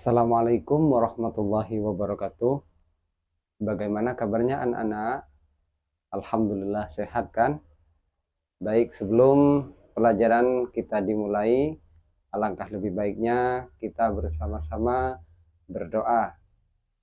Assalamualaikum warahmatullahi wabarakatuh. Bagaimana kabarnya anak-anak? Alhamdulillah sehat kan? Baik, sebelum pelajaran kita dimulai, alangkah lebih baiknya kita bersama-sama berdoa.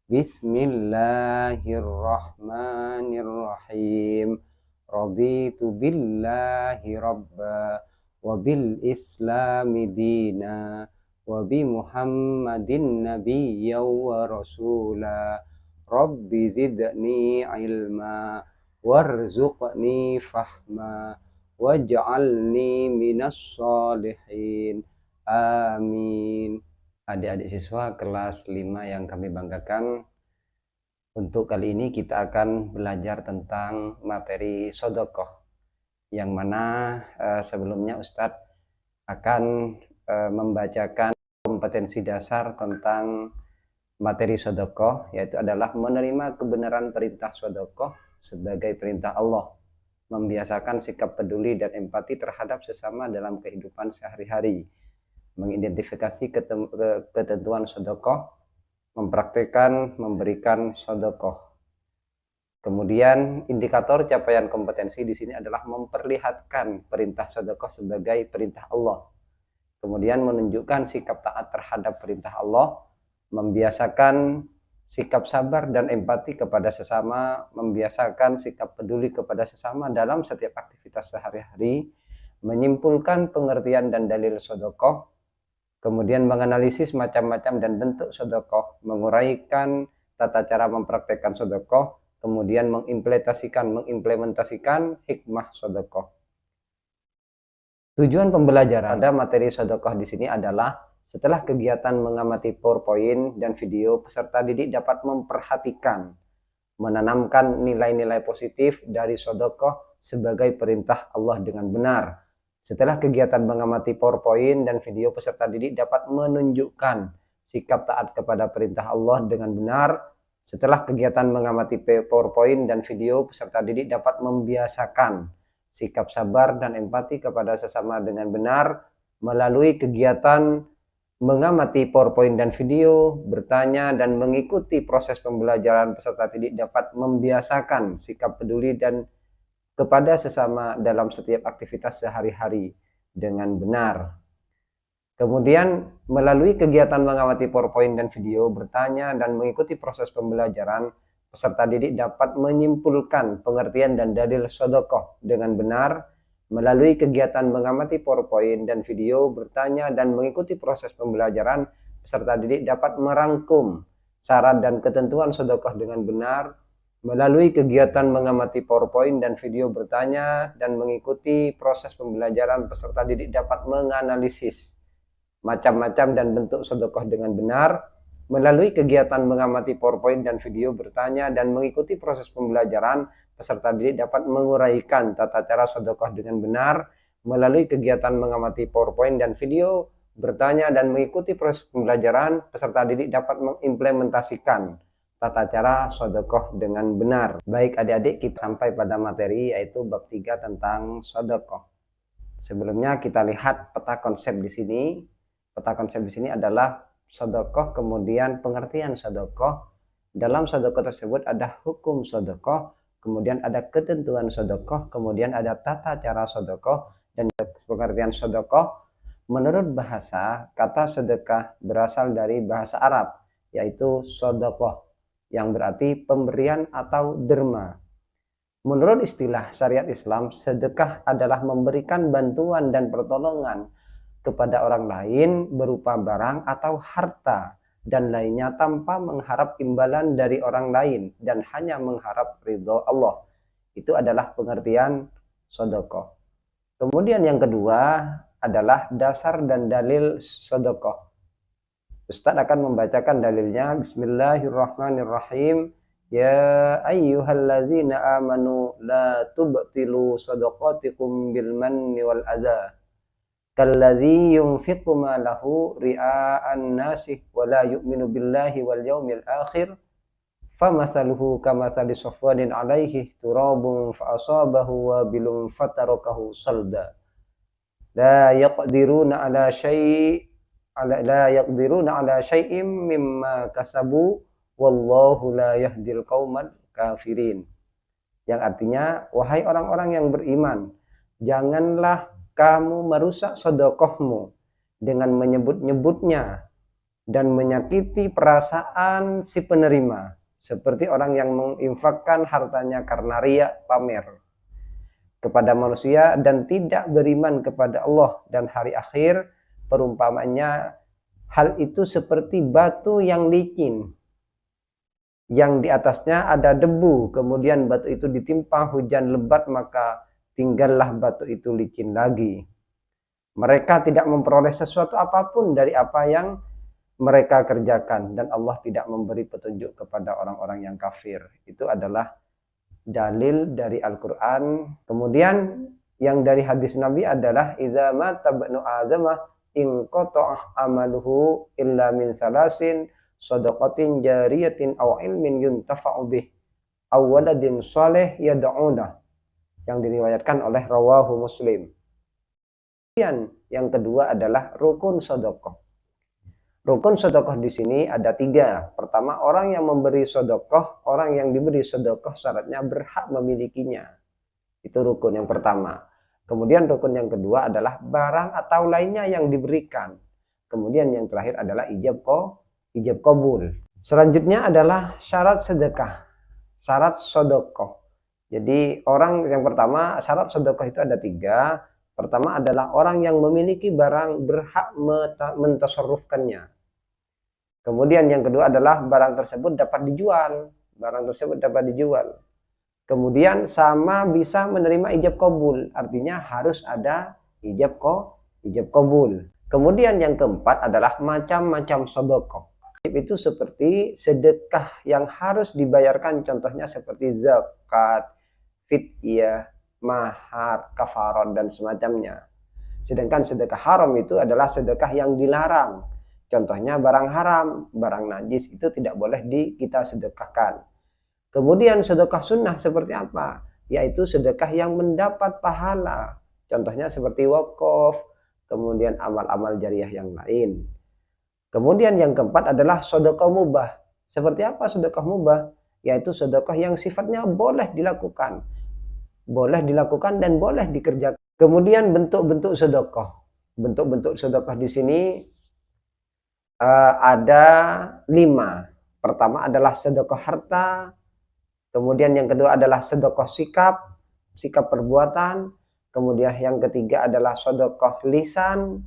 Bismillahirrahmanirrahim. Raditu billahi rabba wa bil islami dina wa bi Muhammadin nabiyya wa rasula. Rabbi zidni ilma warzuqni fahma waj'alni minas sholihin. Amin. Adik-adik siswa kelas 5 yang kami banggakan, untuk kali ini kita akan belajar tentang materi sodokoh, yang mana sebelumnya Ustadz akan membacakan kompetensi dasar tentang materi sodokoh, yaitu adalah menerima kebenaran perintah sodokoh sebagai perintah Allah, membiasakan sikap peduli dan empati terhadap sesama dalam kehidupan sehari-hari, mengidentifikasi ketentuan sodokoh, mempraktikkan memberikan sodokoh. Kemudian indikator capaian kompetensi di sini adalah memperlihatkan perintah sodokoh sebagai perintah Allah, kemudian menunjukkan sikap taat terhadap perintah Allah, membiasakan sikap sabar dan empati kepada sesama, membiasakan sikap peduli kepada sesama dalam setiap aktivitas sehari-hari, menyimpulkan pengertian dan dalil sodokoh, kemudian menganalisis macam-macam dan bentuk sodokoh, menguraikan tata cara mempraktekkan sodokoh, kemudian mengimplementasikan hikmah sodokoh. Tujuan pembelajaran pada materi sodokoh di sini adalah setelah kegiatan mengamati PowerPoint dan video, peserta didik dapat memperhatikan, menanamkan nilai-nilai positif dari sodokoh sebagai perintah Allah dengan benar. Setelah kegiatan mengamati PowerPoint dan video, peserta didik dapat menunjukkan sikap taat kepada perintah Allah dengan benar. Setelah kegiatan mengamati PowerPoint dan video, peserta didik dapat membiasakan sikap sabar dan empati kepada sesama dengan benar. Melalui kegiatan mengamati PowerPoint dan video, bertanya dan mengikuti proses pembelajaran, peserta didik dapat membiasakan sikap peduli dan kepada sesama dalam setiap aktivitas sehari-hari dengan benar. Kemudian melalui kegiatan mengamati PowerPoint dan video, bertanya dan mengikuti proses pembelajaran, peserta didik dapat menyimpulkan pengertian dan dalil sodokoh dengan benar. Melalui kegiatan mengamati PowerPoint dan video, bertanya dan mengikuti proses pembelajaran, peserta didik dapat merangkum syarat dan ketentuan sodokoh dengan benar. Melalui kegiatan mengamati PowerPoint dan video, bertanya dan mengikuti proses pembelajaran, peserta didik dapat menganalisis macam-macam dan bentuk sodokoh dengan benar. Melalui kegiatan mengamati PowerPoint dan video, bertanya dan mengikuti proses pembelajaran, peserta didik dapat menguraikan tata cara sodokoh dengan benar. Melalui kegiatan mengamati PowerPoint dan video, bertanya dan mengikuti proses pembelajaran, peserta didik dapat mengimplementasikan tata cara sodokoh dengan benar. Baik adik-adik, kita sampai pada materi yaitu bab 3 tentang sodokoh. Sebelumnya kita lihat peta konsep di sini. Peta konsep di sini adalah sodokoh, kemudian pengertian sodokoh. Dalam sodokoh tersebut ada hukum sodokoh, kemudian ada ketentuan sodokoh, kemudian ada tata cara sodokoh, dan pengertian sodokoh. Menurut bahasa, kata sedekah berasal dari bahasa Arab, yaitu sodokoh, yang berarti pemberian atau derma. Menurut istilah syariat Islam, sedekah adalah memberikan bantuan dan pertolongan kepada orang lain berupa barang atau harta dan lainnya tanpa mengharap imbalan dari orang lain dan hanya mengharap ridho Allah. Itu adalah pengertian sodokoh. Kemudian yang kedua adalah dasar dan dalil sodokoh. Ustadz akan membacakan dalilnya. Bismillahirrahmanirrahim. Ya ayyuhallazina amanu la tubtilu sadaqatikum bil manni wal adha kallazi yunfiqu malahu ria'an nasi wa la yu'minu billahi wal yawmil akhir famasaluhu kamasali safwadin alaihi turabun fa asabahu wabilun fatarakahu salda la yaqdiruna ala syai' la yaqdiruna ala syai'im mimma kasabu wallahu la yahdil qaumal kafirin. Yang artinya, wahai orang-orang yang beriman, janganlah kamu merusak sedekahmu dengan menyebut-nyebutnya dan menyakiti perasaan si penerima, seperti orang yang menginfakkan hartanya karena riya, pamer kepada manusia dan tidak beriman kepada Allah dan hari akhir. Perumpamanya hal itu seperti batu yang licin yang di atasnya ada debu, kemudian batu itu ditimpa hujan lebat, maka tinggallah batu itu licin lagi. Mereka tidak memperoleh sesuatu apapun dari apa yang mereka kerjakan, dan Allah tidak memberi petunjuk kepada orang-orang yang kafir. Itu adalah dalil dari Al-Quran. Kemudian yang dari hadis Nabi adalah idza mata ibnu adamah in qata'a amaluhu illa min salasin shadaqatin jariyatin aw ilmin yuntafa'u bih aw waladin shalih yad'una, yang diriwayatkan oleh rawahu Muslim. Kemudian yang kedua adalah rukun sedekah. Rukun sedekah di sini ada 3. Pertama, orang yang memberi sedekah, orang yang diberi sedekah syaratnya berhak memilikinya. Itu rukun yang pertama. Kemudian rukun yang kedua adalah barang atau lainnya yang diberikan. Kemudian yang terakhir adalah ijab qabul. Selanjutnya adalah syarat sedekah, syarat sedekah. Jadi orang yang pertama, syarat sedekah itu ada 3. Pertama adalah orang yang memiliki barang berhak mentasarrufkannya. Kemudian yang kedua adalah barang tersebut dapat dijual. Kemudian sama bisa menerima ijab qabul, artinya harus ada ijab qabul. Kemudian yang keempat adalah macam-macam sedekah. Itu seperti sedekah yang harus dibayarkan, contohnya seperti zakat, fidyah, mahar, kafarat dan semacamnya. Sedangkan sedekah haram itu adalah sedekah yang dilarang. Contohnya barang haram, barang najis itu tidak boleh kita sedekahkan. Kemudian sedekah sunnah seperti apa? Yaitu sedekah yang mendapat pahala. Contohnya seperti wakaf, kemudian amal-amal jariah yang lain. Kemudian yang keempat adalah sedekah mubah. Seperti apa sedekah mubah? Yaitu sedekah yang sifatnya boleh dilakukan. Boleh dilakukan dan boleh dikerjakan. Kemudian bentuk-bentuk sedekah. Bentuk-bentuk sedekah di sini ada 5. Pertama adalah sedekah harta. Kemudian yang kedua adalah sedekah sikap perbuatan. Kemudian yang ketiga adalah sedekah lisan.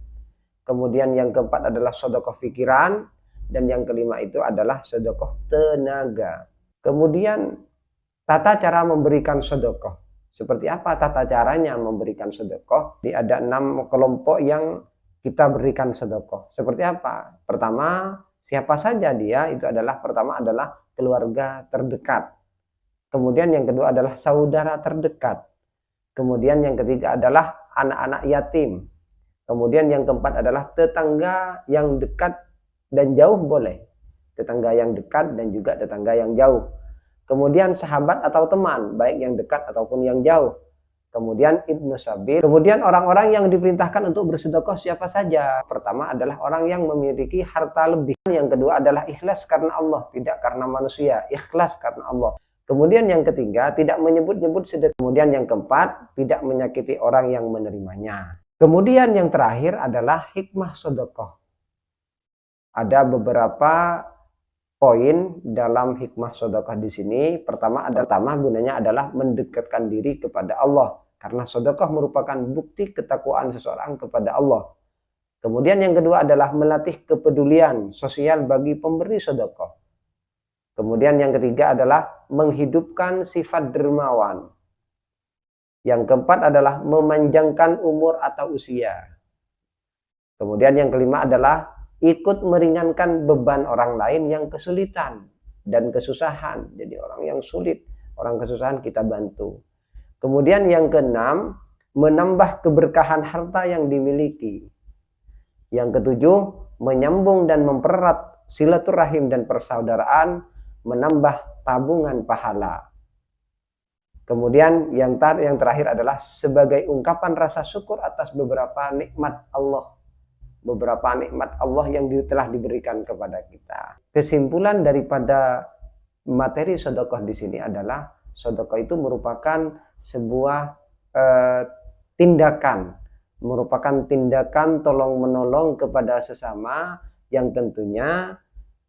Kemudian yang keempat adalah sedekah pikiran. Dan yang kelima itu adalah sedekah tenaga. Kemudian tata cara memberikan sedekah. Seperti apa tata caranya memberikan sedekah? Ini ada 6 kelompok yang kita berikan sedekah. Seperti apa? Pertama, siapa saja dia? Itu adalah pertama adalah keluarga terdekat. Kemudian yang kedua adalah saudara terdekat. Kemudian yang ketiga adalah anak-anak yatim. Kemudian yang keempat adalah tetangga yang dekat dan jauh boleh. Tetangga yang dekat dan juga tetangga yang jauh. Kemudian sahabat atau teman, baik yang dekat ataupun yang jauh. Kemudian ibnu sabil. Kemudian orang-orang yang diperintahkan untuk bersedekah siapa saja? Pertama adalah orang yang memiliki harta lebih. Yang kedua adalah ikhlas karena Allah, tidak karena manusia. Ikhlas karena Allah. Kemudian yang ketiga, tidak menyebut-nyebut sedekah. Kemudian yang keempat, tidak menyakiti orang yang menerimanya. Kemudian yang terakhir adalah hikmah sedekah. Ada beberapa poin dalam hikmah sedekah di sini. Pertama gunanya adalah mendekatkan diri kepada Allah, karena sedekah merupakan bukti ketakwaan seseorang kepada Allah. Kemudian yang kedua adalah melatih kepedulian sosial bagi pemberi sedekah. Kemudian yang ketiga adalah menghidupkan sifat dermawan. Yang keempat adalah memanjangkan umur atau usia. Kemudian yang kelima adalah ikut meringankan beban orang lain yang kesulitan dan kesusahan. Jadi orang yang sulit, orang kesusahan kita bantu. Kemudian yang keenam, menambah keberkahan harta yang dimiliki. Yang ketujuh, menyambung dan mempererat silaturahim dan persaudaraan, menambah tabungan pahala. Kemudian yang terakhir adalah sebagai ungkapan rasa syukur atas beberapa nikmat Allah beberapa nikmat Allah yang telah diberikan kepada kita. Kesimpulan daripada materi sedekah di sini adalah sedekah itu merupakan sebuah tindakan tolong menolong kepada sesama, yang tentunya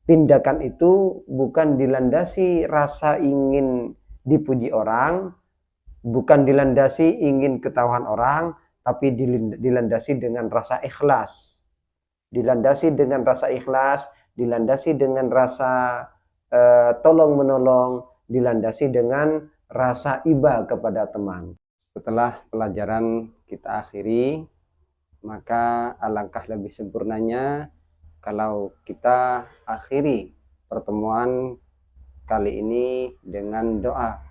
tindakan itu bukan dilandasi rasa ingin dipuji orang, bukan dilandasi ingin ketahuan orang, tapi dilandasi dengan rasa ikhlas. Dilandasi dengan rasa ikhlas, dilandasi dengan rasa tolong menolong, dilandasi dengan rasa iba kepada teman. Setelah pelajaran kita akhiri, maka alangkah lebih sempurnanya kalau kita akhiri pertemuan kali ini dengan doa.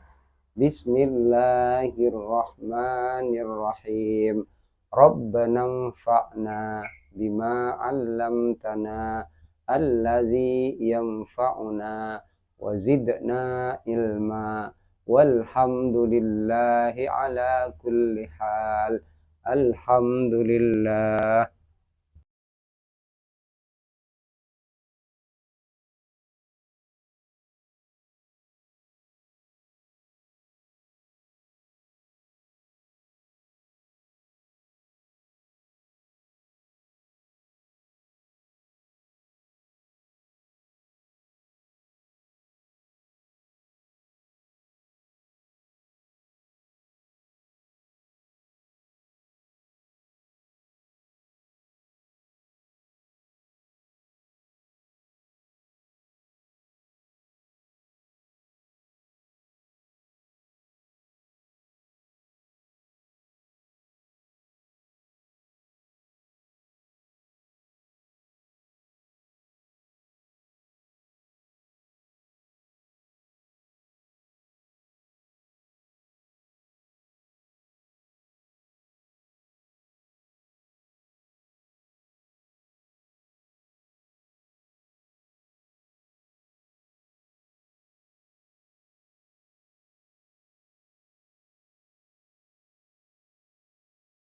Bismillahirrahmanirrahim. Rabbana anfa'na bima 'allamtana allazi yanfa'una wa zidna ilma walhamdulillahi ala kulli hal. Alhamdulillah.